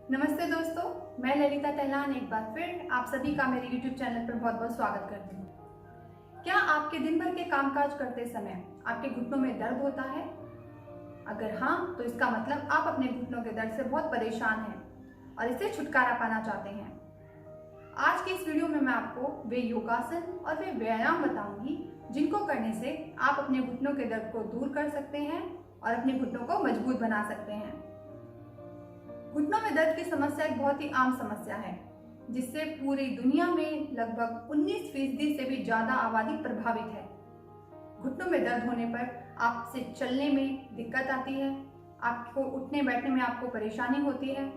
नमस्ते दोस्तों, मैं ललिता टहलान एक बार फिर आप सभी का मेरे YouTube चैनल पर बहुत बहुत स्वागत करती हूँ। क्या आपके दिन भर के कामकाज करते समय आपके घुटनों में दर्द होता है? अगर हाँ, तो इसका मतलब आप अपने घुटनों के दर्द से बहुत परेशान हैं और इससे छुटकारा पाना चाहते हैं। आज की इस वीडियो में मैं आपको वे योगासन और वे व्यायाम बताऊंगी जिनको करने से आप अपने घुटनों के दर्द को दूर कर सकते हैं और अपने घुटनों को मजबूत बना सकते हैं। घुटनों में दर्द की समस्या एक बहुत ही आम समस्या है जिससे पूरी दुनिया में लगभग 19% से भी ज्यादा आबादी प्रभावित है। घुटनों में दर्द होने पर आपसे चलने में दिक्कत आती है, आपको उठने बैठने में आपको परेशानी होती है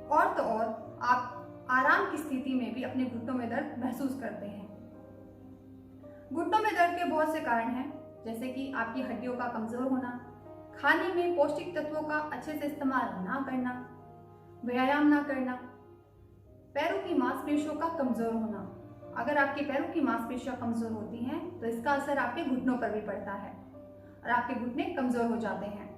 और तो और आप आराम की स्थिति में भी अपने घुटनों में दर्द महसूस करते हैं। घुटनों में दर्द के बहुत से कारण हैं, जैसे कि आपकी हड्डियों का कमजोर होना, खाने में पौष्टिक तत्वों का अच्छे से इस्तेमाल ना करना, व्यायाम ना करना, पैरों की मांसपेशियों का कमजोर होना। अगर आपके पैरों की मांसपेशियां कमजोर होती हैं तो इसका असर आपके घुटनों पर भी पड़ता है और आपके घुटने कमजोर हो जाते हैं।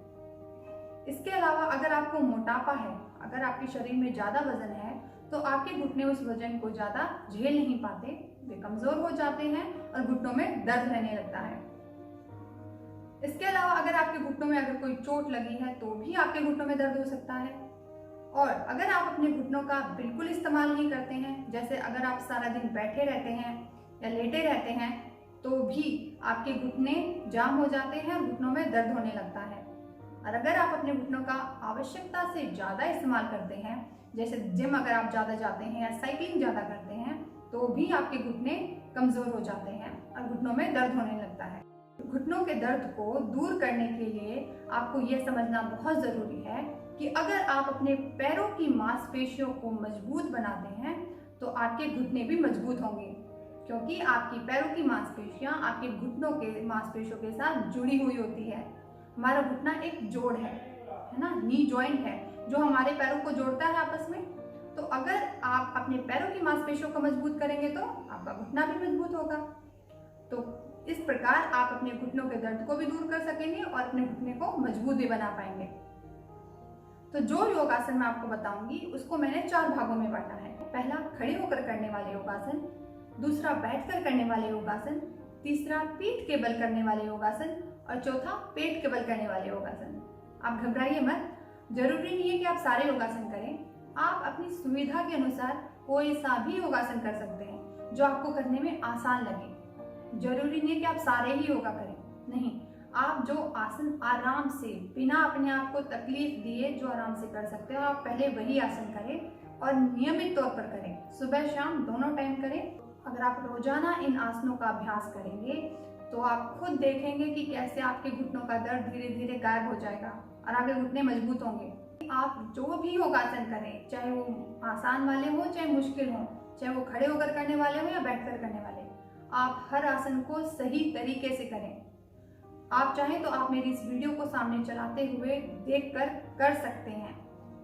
इसके अलावा अगर आपको मोटापा है, अगर आपके शरीर में ज्यादा वजन है तो आपके घुटने उस वजन को ज्यादा झेल नहीं पाते, वे कमजोर हो जाते हैं और घुटनों में दर्द रहने लगता है। इसके अलावा अगर आपके घुटनों में अगर कोई चोट लगी है तो भी आपके घुटनों में दर्द हो सकता है। और अगर आप अपने घुटनों का बिल्कुल इस्तेमाल नहीं करते हैं, जैसे अगर आप सारा दिन बैठे रहते हैं या लेटे रहते हैं, तो भी आपके घुटने जाम हो जाते हैं और घुटनों में दर्द होने लगता है। और अगर आप अपने घुटनों का आवश्यकता से ज़्यादा इस्तेमाल करते हैं, जैसे जिम अगर आप ज़्यादा जाते हैं या साइकिलिंग ज़्यादा करते हैं, तो भी आपके घुटने कमज़ोर हो जाते हैं और घुटनों में दर्द होने लगता है। घुटनों के दर्द को दूर करने के लिए आपको यह समझना बहुत ज़रूरी है कि अगर आप अपने पैरों की मांसपेशियों को मजबूत बनाते हैं तो आपके घुटने भी मजबूत होंगे, क्योंकि आपकी पैरों की मांसपेशियां आपके घुटनों के मांसपेशियों के साथ जुड़ी हुई होती है। हमारा घुटना एक जोड़ है ना, नी जॉइंट है जो हमारे पैरों को जोड़ता है आपस में। तो अगर आप अपने पैरों की मांसपेशियों को मजबूत करेंगे तो आपका घुटना भी मजबूत होगा। तो इस प्रकार आप अपने घुटनों के दर्द को भी दूर कर सकेंगे और अपने घुटने को मजबूत भी बना पाएंगे। तो जो योगासन मैं आपको बताऊंगी उसको मैंने 4 भागों में बांटा है। पहला खड़े होकर करने वाले योगासन, दूसरा बैठकर करने वाले योगासन, तीसरा पीठ के बल करने वाले योगासन और चौथा पेट के बल करने वाले योगासन। आप घबराइए मत, जरूरी नहीं है कि आप सारे योगासन करें। आप अपनी सुविधा के अनुसार कोई सा भी योगासन कर सकते हैं जो आपको करने में आसान लगे। जरूरी नहीं है कि आप सारे ही योगा करें, नहीं, आप जो आसन आराम से बिना अपने आप को तकलीफ दिए जो आराम से कर सकते हो, आप पहले वही आसन करें और नियमित तौर पर करें। सुबह शाम दोनों टाइम करें। अगर आप रोजाना इन आसनों का अभ्यास करेंगे तो आप खुद देखेंगे कि कैसे आपके घुटनों का दर्द धीरे धीरे गायब हो जाएगा और आपके घुटने मजबूत होंगे। आप जो भी योगासन करें, चाहे वो आसान वाले हो चाहे मुश्किल हो, चाहे वो खड़े होकर करने वाले हो या बैठकर करने वाले, आप हर आसन को सही तरीके से करें। आप चाहें तो आप मेरी इस वीडियो को सामने चलाते हुए देखकर कर सकते हैं,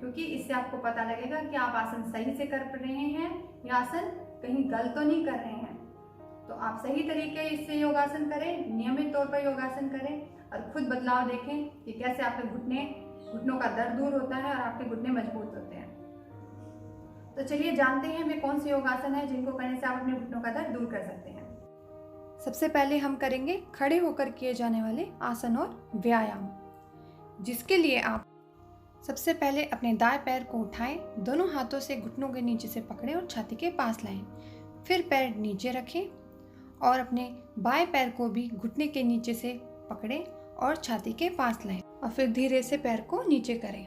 क्योंकि इससे आपको पता लगेगा कि आप आसन सही से कर रहे हैं या आसन कहीं गलत तो नहीं कर रहे हैं। तो आप सही तरीके से योगासन करें, नियमित तौर पर योगासन करें और खुद बदलाव देखें कि कैसे आपके घुटनों का दर्द दूर होता है और आपके घुटने मजबूत होते हैं। तो चलिए जानते हैं वे कौन से योगासन है जिनको करने से आप अपने घुटनों का दर्द दूर कर सकते हैं। सबसे पहले हम करेंगे खड़े होकर किए जाने वाले आसन और व्यायाम, जिसके लिए आप सबसे पहले अपने दाएं पैर को उठाएं, दोनों हाथों से घुटनों के नीचे से पकड़ें और छाती के पास लाएं। फिर पैर नीचे रखें और अपने बाएं पैर को भी घुटने के नीचे से पकड़ें और छाती के पास लाएं और फिर धीरे से पैर को नीचे करें।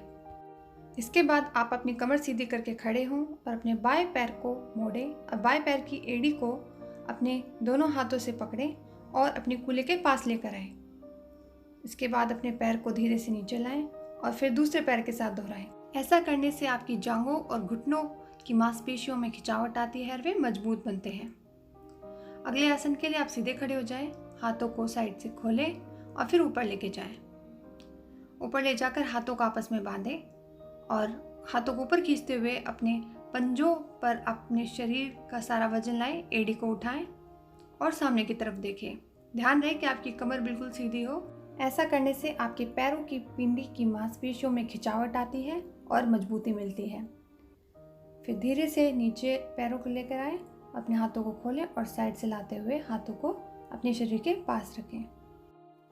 इसके बाद आप अपनी कमर सीधी करके खड़े हों और अपने बाएं पैर को मोड़ें और बाएं पैर की एड़ी को अपने दोनों हाथों से पकड़ें और अपने कूल्हे के पास लेकर आएं। इसके बाद अपने पैर को धीरे से नीचे लाएं और फिर दूसरे पैर के साथ दोहराएं। ऐसा करने से आपकी जांघों और घुटनों की मांसपेशियों में खिंचावट आती है और वे मजबूत बनते हैं। अगले आसन के लिए आप सीधे खड़े हो जाएं, हाथों को साइड से खोलें और फिर ऊपर लेके जाएं। ऊपर ले जाकर हाथों को आपस में बांधें और हाथों को ऊपर खींचते हुए अपने पंजों पर अपने शरीर का सारा वजन लाएं, एड़ी को उठाएं और सामने की तरफ देखें। ध्यान रहे कि आपकी कमर बिल्कुल सीधी हो। ऐसा करने से आपके पैरों की पिंडी की मांसपेशियों में खिंचावट आती है और मजबूती मिलती है। फिर धीरे से नीचे पैरों को लेकर आए, अपने हाथों को खोलें और साइड से लाते हुए हाथों को अपने शरीर के पास रखें।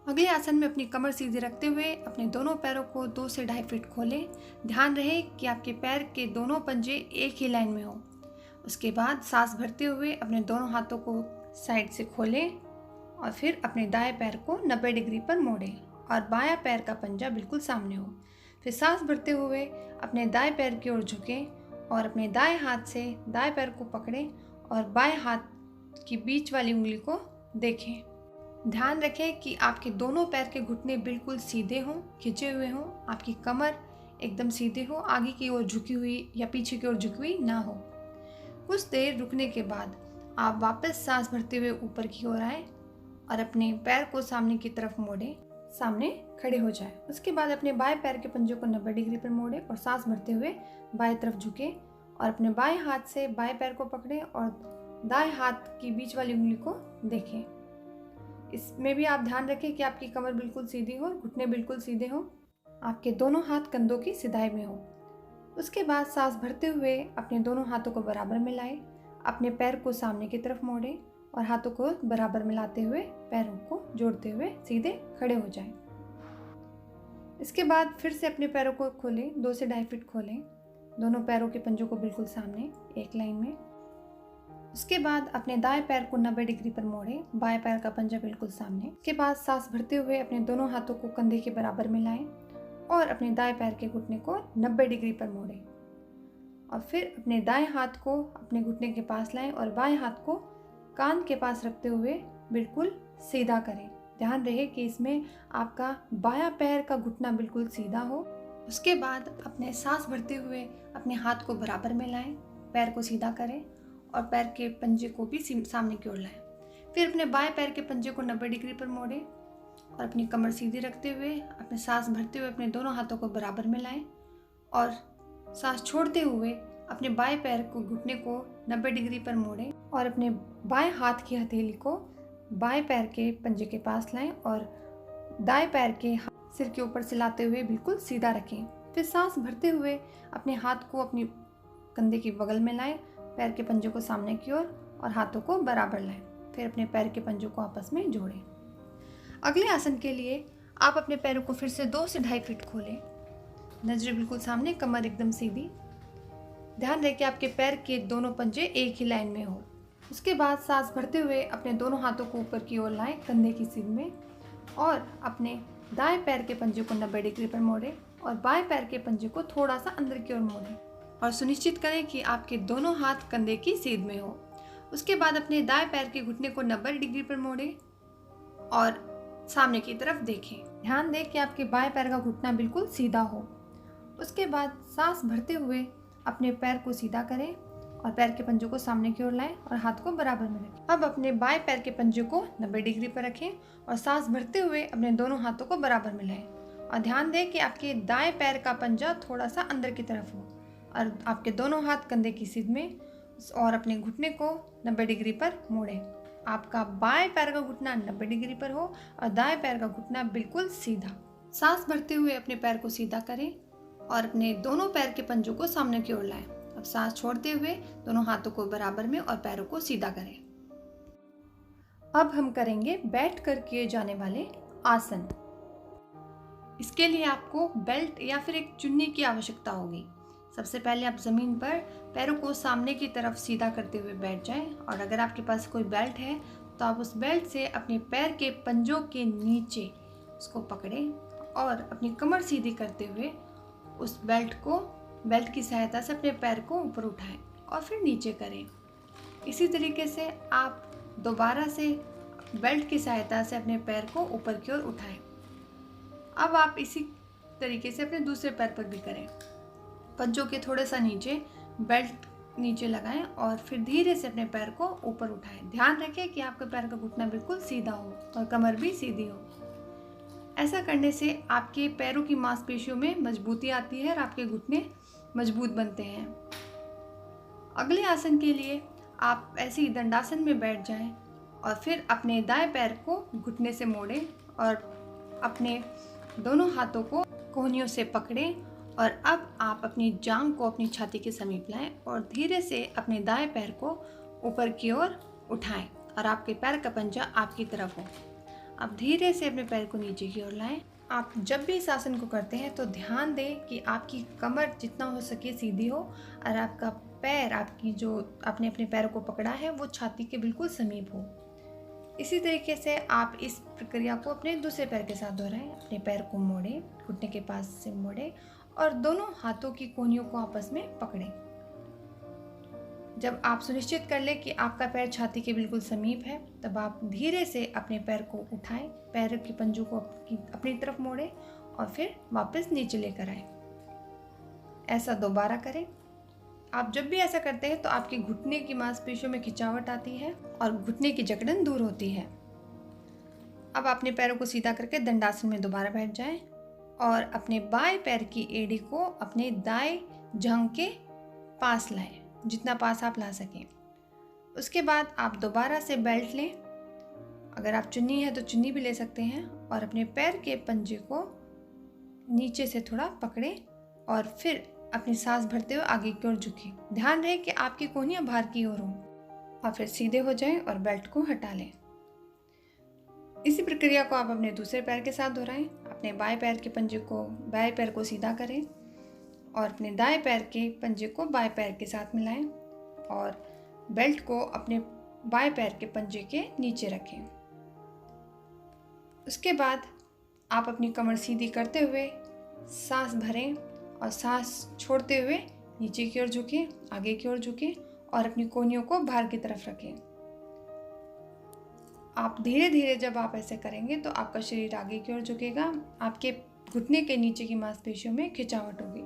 अगले आसन में अपनी कमर सीधी रखते हुए अपने दोनों पैरों को 2 से 2.5 फीट खोलें। ध्यान रहे कि आपके पैर के दोनों पंजे एक ही लाइन में हो। उसके बाद सांस भरते हुए अपने दोनों हाथों को साइड से खोलें और फिर अपने दाएं पैर को 90 डिग्री पर मोड़ें और बायां पैर का पंजा बिल्कुल सामने हो। फिर सांस भरते हुए अपने दाएं पैर की ओर झुकें और अपने दाएं हाथ से दाएं पैर को पकड़ें और बाएं हाथ की बीच वाली उंगली को देखें। ध्यान रखें कि आपके दोनों पैर के घुटने बिल्कुल सीधे हों, खिंचे हुए हों, आपकी कमर एकदम सीधे हो, आगे की ओर झुकी हुई या पीछे की ओर झुकी हुई ना हो। कुछ देर रुकने के बाद आप वापस सांस भरते हुए ऊपर की ओर आए और अपने पैर को सामने की तरफ मोड़ें, सामने खड़े हो जाएं। उसके बाद अपने बाएं पैर के पंजों को 90 डिग्री पर मोड़ें और सांस भरते हुए बाएं तरफ झुकें और अपने बाएं हाथ से बाएं पैर को पकड़ें और दाएं हाथ की बीच वाली उंगली को देखें। इसमें भी आप ध्यान रखें कि आपकी कमर बिल्कुल सीधी हो, घुटने बिल्कुल सीधे हो, आपके दोनों हाथ कंधों की सिधाई में हो। उसके बाद सांस भरते हुए अपने दोनों हाथों को बराबर मिलाएं, अपने पैर को सामने की तरफ मोड़ें और हाथों को बराबर मिलाते हुए पैरों को जोड़ते हुए सीधे खड़े हो जाएं। इसके बाद फिर से अपने पैरों को खोलें, 2 से 2.5 फीट खोलें, दोनों पैरों के पंजों को बिल्कुल सामने एक लाइन में। उसके बाद अपने दाएं पैर को 90 डिग्री पर मोड़ें, बाएं पैर का पंजा बिल्कुल सामने। उसके बाद सांस भरते हुए अपने दोनों हाथों को कंधे के बराबर मिलाएं और अपने दाएं पैर के घुटने को 90 डिग्री पर मोड़ें और फिर अपने दाएं हाथ को अपने घुटने के पास लाएं और बाएं हाथ को कान के पास रखते हुए बिल्कुल सीधा करें। ध्यान रहे कि इसमें आपका बायां पैर का घुटना बिल्कुल सीधा हो। उसके बाद अपने सांस भरते हुए अपने हाथ को बराबर में लाएं, पैर को सीधा करें और पैर के पंजे को भी सामने की ओर लाएं। फिर अपने बाएं पैर के पंजे को 90 डिग्री पर मोड़ें और अपनी कमर सीधी रखते हुए अपने सांस भरते हुए अपने दोनों हाथों को बराबर में लाएं और सांस छोड़ते हुए अपने बाएं पैर को घुटने को 90 डिग्री पर मोड़ें और अपने बाएं हाथ की हथेली को बाएं पैर के पंजे के पास लाएं और दाएं पैर के सिर के ऊपर से लाते हुए बिल्कुल सीधा रखें। फिर सांस भरते हुए अपने हाथ को अपनी कंधे के बगल में लाएं, पैर के पंजों को सामने की ओर और हाथों को बराबर लाएं। फिर अपने पैर के पंजों को आपस में जोड़ें। अगले आसन के लिए आप अपने पैरों को फिर से 2 से 2.5 फीट खोलें, नजरें बिल्कुल सामने, कमर एकदम सीधी। ध्यान रहे कि आपके पैर के दोनों पंजे एक ही लाइन में हो। उसके बाद सांस भरते हुए अपने दोनों हाथों को ऊपर की ओर लाएं, कंधे की सीध में, और अपने दाएं पैर के पंजे को 90 डिग्री पर मोड़ें और बाएं पैर के पंजे को थोड़ा सा अंदर की ओर मोड़ें और सुनिश्चित करें कि आपके दोनों हाथ कंधे की सीध में हो। उसके बाद अपने दाएं पैर के घुटने को 90 डिग्री पर मोड़ें और सामने की तरफ देखें। ध्यान दें कि आपके बाएं पैर का घुटना बिल्कुल सीधा हो। उसके बाद सांस भरते हुए अपने पैर को सीधा करें और पैर के पंजों को सामने की ओर लाएं और हाथ को बराबर में रखें। अब अपने बाएं पैर के पंजे को 90 डिग्री पर रखें और सांस भरते हुए अपने दोनों हाथों को बराबर मिलाएं और ध्यान दें कि आपके दाएं पैर का पंजा थोड़ा सा अंदर की तरफ हो और आपके दोनों हाथ कंधे की सीध में और अपने घुटने को 90 डिग्री पर मोड़ें। आपका बाएं पैर का घुटना 90 डिग्री पर हो और दाएं पैर का घुटना बिल्कुल सीधा। सांस भरते हुए अपने पैर को सीधा करें और अपने दोनों पैर के पंजों को सामने की ओर लाएं। अब सांस छोड़ते हुए दोनों हाथों को बराबर में और पैरों को सीधा करें। अब हम करेंगे बैठकर किए जाने वाले आसन। इसके लिए आपको बेल्ट या फिर एक चुन्नी की आवश्यकता होगी। सबसे पहले आप जमीन पर पैरों को सामने की तरफ सीधा करते हुए बैठ जाएं और अगर आपके पास कोई बेल्ट है तो आप उस बेल्ट से अपने पैर के पंजों के नीचे उसको पकड़ें और अपनी कमर सीधी करते हुए उस बेल्ट की सहायता से अपने पैर को ऊपर उठाएं और फिर नीचे करें। इसी तरीके से आप दोबारा से बेल्ट की सहायता से अपने पैर को ऊपर की ओर उठाएं। अब आप इसी तरीके से अपने दूसरे पैर पर भी करें। पंजों के थोड़ा सा नीचे बेल्ट नीचे लगाएं और फिर धीरे से अपने पैर को ऊपर उठाएं। ध्यान रखें कि आपके पैर का घुटना बिल्कुल सीधा हो और कमर भी सीधी हो। ऐसा करने से आपके पैरों की मांसपेशियों में मजबूती आती है और आपके घुटने मजबूत बनते हैं। अगले आसन के लिए आप ऐसे ही दंडासन में बैठ जाएं और फिर अपने दाएं पैर को घुटने से मोड़ें और अपने दोनों हाथों को कोहनियों से पकड़ें और अब आप अपनी जांघ को अपनी छाती के समीप लाएं और धीरे से अपने दाएं पैर को ऊपर की ओर उठाएं और आपके पैर का पंजा आपकी तरफ हो। अब धीरे से अपने पैर को नीचे की ओर लाएं। आप जब भी इस आसन को करते हैं तो ध्यान दें कि आपकी कमर जितना हो सके सीधी हो और आपका पैर, आपकी जो आपने अपने पैरों को पकड़ा है, वो छाती के बिल्कुल समीप हो। इसी तरीके से आप इस प्रक्रिया को अपने दूसरे पैर के साथ दोहराएं। अपने पैर को मोड़ें, घुटने के पास से मोड़ें और दोनों हाथों की कोहनियों को आपस में पकड़ें। जब आप सुनिश्चित कर लें कि आपका पैर छाती के बिल्कुल समीप है, तब आप धीरे से अपने पैर को उठाएं, पैर के पंजों को अपनी तरफ मोड़ें और फिर वापस नीचे लेकर आएं। ऐसा दोबारा करें। आप जब भी ऐसा करते हैं तो आपके घुटने की मांसपेशियों में खिंचावट आती है और घुटने की जकड़न दूर होती है। अब अपने पैरों को सीधा करके दंडासन में दोबारा बैठ जाएं और अपने बाएं पैर की एड़ी को अपने दाएं जांघ के पास लाएं, जितना पास आप ला सकें। उसके बाद आप दोबारा से बेल्ट लें। अगर आप चुन्नी है तो चुन्नी भी ले सकते हैं और अपने पैर के पंजे को नीचे से थोड़ा पकड़ें और फिर अपनी सांस भरते हुए आगे की ओर झुकें। ध्यान रहे कि आपकी कोहनियां बाहर की ओर हों और फिर सीधे हो जाएं और बेल्ट को हटा लें। इसी प्रक्रिया को आप अपने दूसरे पैर के साथ दोहराएं। अपने बाएं पैर के पंजे को बाएं पैर को सीधा करें और अपने दाएं पैर के पंजे को बाएं पैर के साथ मिलाएं और बेल्ट को अपने बाएं पैर के पंजे के नीचे रखें। उसके बाद आप अपनी कमर सीधी करते हुए सांस भरें और सांस छोड़ते हुए नीचे की ओर झुकें, आगे की ओर झुकें और अपनी कोहनियों को बाहर की तरफ रखें। आप धीरे धीरे जब आप ऐसे करेंगे तो आपका शरीर आगे की ओर झुकेगा, आपके घुटने के नीचे की मांसपेशियों में खिंचावट होगी।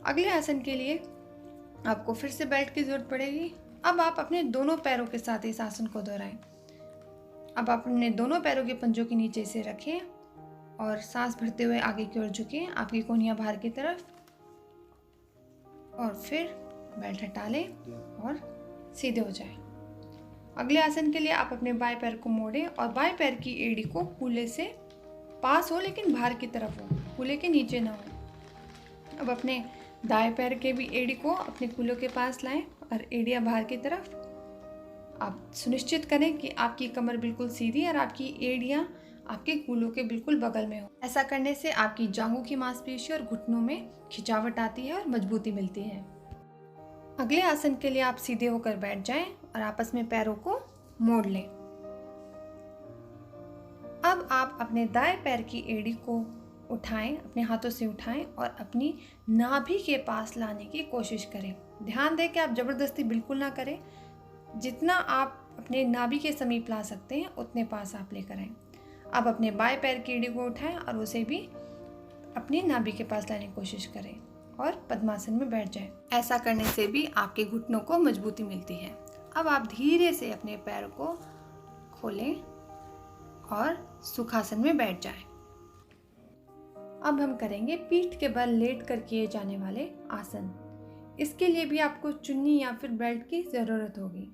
अगले आसन के लिए आपको फिर से बेल्ट की जरूरत पड़ेगी। अब आप अपने दोनों पैरों के साथ इस आसन को दोहराएं। अब आप अपने दोनों पैरों के पंजों के नीचे से रखें और सांस भरते हुए आगे की ओर झुकें, आपकी कोहनियां बाहर की तरफ, और फिर बेल्ट हटा लें और सीधे हो जाएं। अगले आसन के लिए आप अपने बाएं पैर को मोड़ें और बाएं पैर की एड़ी को कूल्हे से पास हो लेकिन बाहर की तरफ हो, कूल्हे के नीचे ना हो। अब अपने दाएं पैर के भी एड़ी को अपने कूल्हों के पास लाएं और एड़ियां बाहर की तरफ। आप सुनिश्चित करें कि आपकी कमर बिल्कुल सीधी और आपकी एड़ियां आपके कूल्हों के बिल्कुल बगल में हो। ऐसा करने से आपकी जांघों की मांसपेशी और घुटनों में खिंचावट आती है और मजबूती मिलती है। अगले आसन के लिए आप सीधे होकर बैठ जाएं और आपस में पैरों को मोड़ लें। अब आप अपने दाएं पैर की एड़ी को उठाएं, अपने हाथों से उठाएं और अपनी नाभि के पास लाने की कोशिश करें। ध्यान दें कि आप जबरदस्ती बिल्कुल ना करें। जितना आप अपने नाभि के समीप ला सकते हैं उतने पास आप लेकर आएं। अब अपने बाएं पैर की एड़ी को उठाएं और उसे भी अपनी नाभि के पास लाने की कोशिश करें और पद्मासन में बैठ जाएं। ऐसा करने से भी आपके घुटनों को मजबूती मिलती है। अब आप धीरे से अपने पैर को खोलें और सुखासन में बैठ जाएं। अब हम करेंगे पीठ के बल लेट कर किए जाने वाले आसन। इसके लिए भी आपको चुन्नी या फिर बेल्ट की ज़रूरत होगी।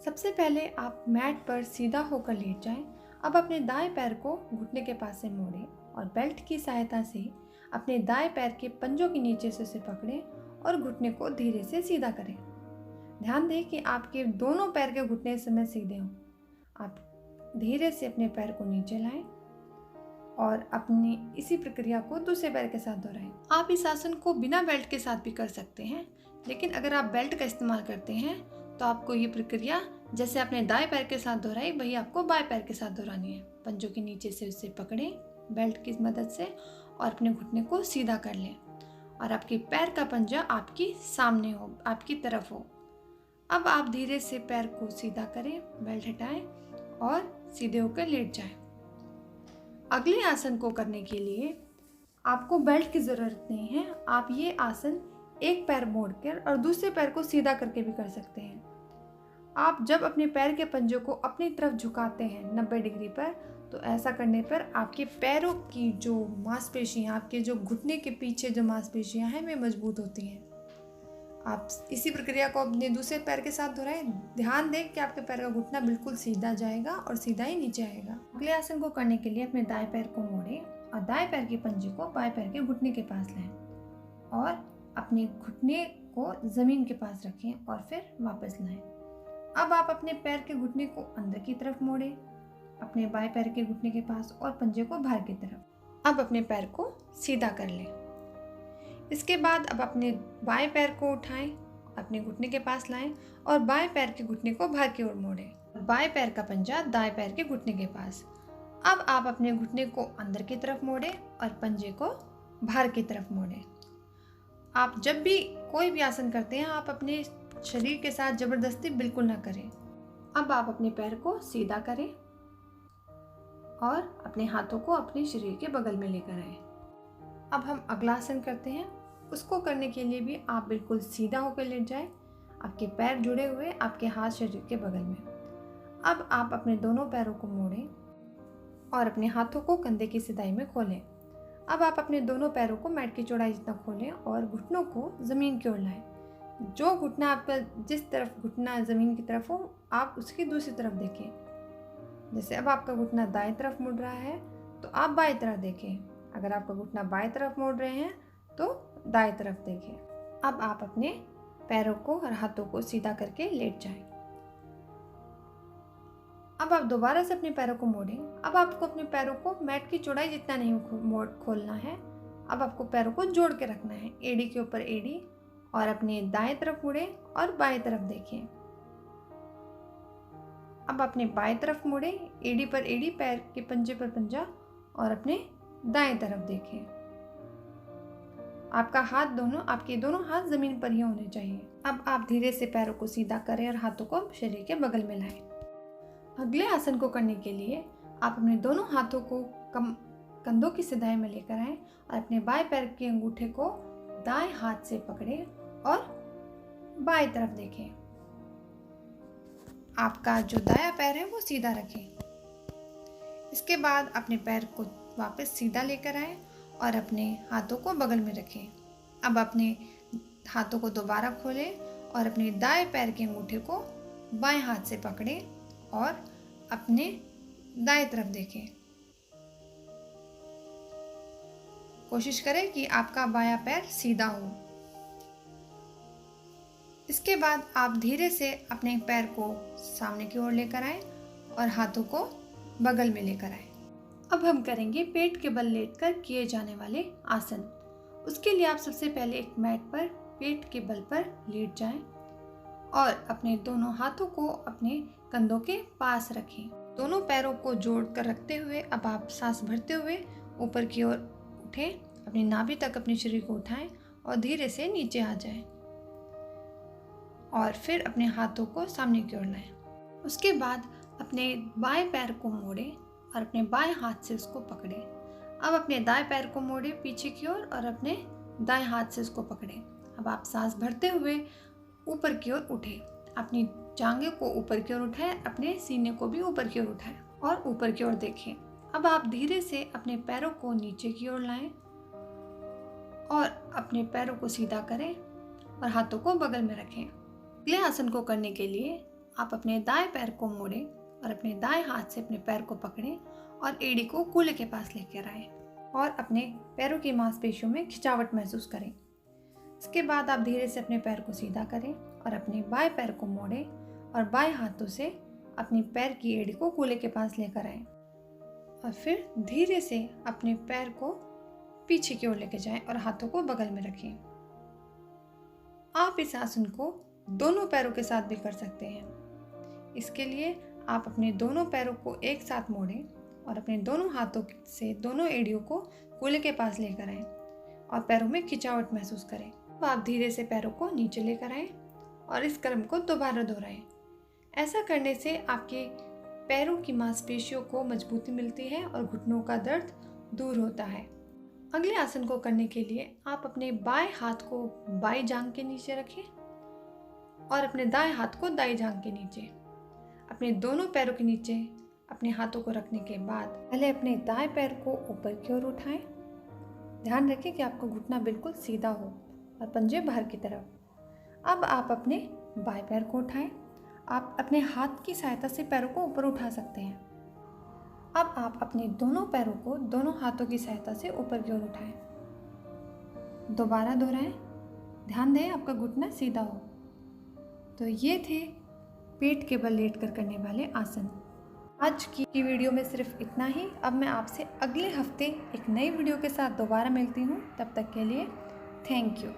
सबसे पहले आप मैट पर सीधा होकर लेट जाएं। अब अपने दाएं पैर को घुटने के पास से मोड़ें और बेल्ट की सहायता से अपने दाएं पैर के पंजों के नीचे से उसे पकड़ें और घुटने को धीरे से सीधा करें। ध्यान दें कि आपके दोनों पैर के घुटने इस समय सीधे हों। आप धीरे से अपने पैर को नीचे लाएं और अपनी इसी प्रक्रिया को दूसरे पैर के साथ दोहराएं। आप इस आसन को बिना बेल्ट के साथ भी कर सकते हैं, लेकिन अगर आप बेल्ट का इस्तेमाल करते हैं तो आपको ये प्रक्रिया जैसे अपने दाएं पैर के साथ दोहराई वही आपको बाएं पैर के साथ दोहरानी है। पंजों के नीचे से उसे पकड़ें बेल्ट की मदद से और अपने घुटने को सीधा कर लें और आपके पैर का पंजा आपकी सामने हो, आपकी तरफ हो। अब आप धीरे से पैर को सीधा करें, बेल्ट हटाएं और सीधे होकर लेट जाएं। अगले आसन को करने के लिए आपको बेल्ट की ज़रूरत नहीं है। आप ये आसन एक पैर मोड़कर और दूसरे पैर को सीधा करके भी कर सकते हैं। आप जब अपने पैर के पंजों को अपनी तरफ झुकाते हैं 90 डिग्री पर, तो ऐसा करने पर आपके पैरों की जो मांसपेशियां, आपके जो घुटने के पीछे जो मांसपेशियां हैं, वे मजबूत होती हैं। आप इसी प्रक्रिया को अपने दूसरे पैर के साथ दोहराएं। ध्यान दें कि आपके पैर का घुटना बिल्कुल सीधा जाएगा और सीधा ही नीचे आएगा। अगले आसन को करने के लिए अपने दाएं पैर को मोड़ें और दाएं पैर के पंजे को बाएं पैर के घुटने के पास लाएं और अपने घुटने को ज़मीन के पास रखें और फिर वापस लाएं। अब आप अपने पैर के घुटने को अंदर की तरफ मोड़ें, अपने बाएं पैर के घुटने के पास और पंजे को बाहर की तरफ। अब अपने पैर को सीधा कर लें। इसके बाद अब अपने बाएं पैर को उठाएं, अपने घुटने के पास लाएं और बाएं पैर के घुटने को बाहर की ओर मोड़ें। बाएं पैर का पंजा दाएं पैर के घुटने के पास। अब आप अपने घुटने को अंदर की तरफ मोड़ें और पंजे को बाहर की तरफ मोड़ें। आप जब भी कोई भी आसन करते हैं, आप अपने शरीर के साथ जबरदस्ती बिल्कुल ना करें। अब आप अपने पैर को सीधा करें और अपने हाथों को अपने शरीर के बगल में लेकर आए। अब हम अगला आसन करते हैं। उसको करने के लिए भी आप बिल्कुल सीधा होकर लेट जाएं, आपके पैर जुड़े हुए, आपके हाथ शरीर के बगल में। अब आप अपने दोनों पैरों को मोड़ें और अपने हाथों को कंधे की सिधाई में खोलें। अब आप अपने दोनों पैरों को मैट की चौड़ाई जितना खोलें और घुटनों को ज़मीन की ओर लाएं। जो घुटना आपका, जिस तरफ घुटना ज़मीन की तरफ हो, आप उसकी दूसरी तरफ देखें। जैसे अब आपका घुटना दाएं तरफ मुड़ रहा है तो आप बाएं तरफ देखें। अगर आपका घुटना बाएं तरफ मुड़ रहे हैं तो दाएं तरफ देखें। अब आप अपने पैरों को और हाथों को सीधा करके लेट जाएं। अब आप दोबारा से अपने पैरों को मोड़ें। अब आपको अपने पैरों को मैट की चौड़ाई जितना नहीं खोलना है। अब आपको पैरों को जोड़ के रखना है, एड़ी के ऊपर एड़ी, और अपने दाएं तरफ मुड़ें और बाएं तरफ देखें। अब अपने बाएं तरफ मुड़ें, एड़ी पर एड़ी, पैर के पंजे पर पंजा, और अपने दाएं तरफ देखें। आपके दोनों हाथ जमीन पर ही होने चाहिए। अब आप धीरे से पैरों को सीधा करें और हाथों को शरीर के बगल में लाएं। अगले आसन को करने के लिए आप अपने दोनों हाथों को कंधों की सिधाई में लेकर आएं और अपने बाएं पैर के अंगूठे को दाएं हाथ से पकड़ें और बाएं तरफ देखें। आपका जो दायां पैर है वो सीधा रखें। इसके बाद अपने पैर को वापस सीधा लेकर आएं और अपने हाथों को बगल में रखें। अब अपने हाथों को दोबारा खोलें और अपने दाएं पैर के अंगूठे को बाएं हाथ से पकड़ें और अपने दाएं तरफ देखें। कोशिश करें कि आपका बायां पैर सीधा हो। इसके बाद आप धीरे से अपने पैर को सामने की ओर लेकर आएं और हाथों को बगल में लेकर आएं। अब हम करेंगे पेट के बल लेटकर किए जाने वाले आसन। उसके लिए आप सबसे पहले एक मैट पर पेट के बल पर लेट जाएं और अपने दोनों हाथों को अपने कंधों के पास रखें। दोनों पैरों को जोड़ कर रखते हुए अब आप सांस भरते हुए ऊपर की ओर उठें, अपनी नाभि तक अपने शरीर को उठाएं और धीरे से नीचे आ जाएं और फिर अपने हाथों को सामने की ओर लाएं। उसके बाद अपने बाएं पैर को मोड़ें और अपने बाएं हाथ से उसको पकड़ें। अब अपने दाएं पैर को मोड़ें पीछे की ओर और अपने दाएं हाथ से उसको पकड़ें। अब आप सांस भरते हुए ऊपर की ओर उठें, अपनी जांघें को ऊपर की ओर उठाएं, अपने सीने को भी ऊपर की ओर उठाएं और ऊपर की ओर देखें। अब आप धीरे से अपने पैरों को नीचे की ओर लाएं और अपने पैरों को सीधा करें और हाथों को बगल में रखें। अगले आसन को करने के लिए आप अपने दाएं पैर को मोड़ें और अपने दाएं हाथ से अपने पैर को पकड़ें और एड़ी को कूल्हे के पास लेकर आएं और अपने पैरों की मांसपेशियों में खिंचावट महसूस करें। इसके बाद आप धीरे से अपने पैर को सीधा करें और अपने बाएं पैर को मोड़ें और बाएं हाथों से अपने पैर की एड़ी को कूल्हे के पास लेकर आएं और फिर धीरे से अपने पैर को पीछे की ओर लेकर जाएं और हाथों को बगल में रखें। आप इस आसन को दोनों पैरों के साथ भी कर सकते हैं। इसके लिए आप अपने दोनों पैरों को एक साथ मोड़ें और अपने दोनों हाथों से दोनों एड़ियों को कूल्हे के पास लेकर आएं और पैरों में खिंचावट महसूस करें। अब आप धीरे से पैरों को नीचे लेकर आएं और इस क्रम को दोबारा दोहराएं। ऐसा करने से आपके पैरों की मांसपेशियों को मजबूती मिलती है और घुटनों का दर्द दूर होता है। अगले आसन को करने के लिए आप अपने बाएं हाथ को बाईं जांघ के नीचे रखें और अपने दाएं हाथ को दाईं जांघ के नीचे। अपने दोनों पैरों के नीचे अपने हाथों को रखने के बाद पहले अपने दाएं पैर को ऊपर की ओर उठाएं। ध्यान रखें कि आपका घुटना बिल्कुल सीधा हो और पंजे बाहर की तरफ। अब आप अपने बाएं पैर को उठाएं। आप अपने हाथ की सहायता से पैरों को ऊपर उठा सकते हैं। अब आप अपने दोनों पैरों को दोनों हाथों की सहायता से ऊपर की ओर उठाएं। दोबारा दोहराएं। ध्यान दें आपका घुटना सीधा हो। तो ये थे पेट के बल लेटकर करने वाले आसन। आज की वीडियो में सिर्फ इतना ही। अब मैं आपसे अगले हफ्ते एक नई वीडियो के साथ दोबारा मिलती हूँ। तब तक के लिए थैंक यू।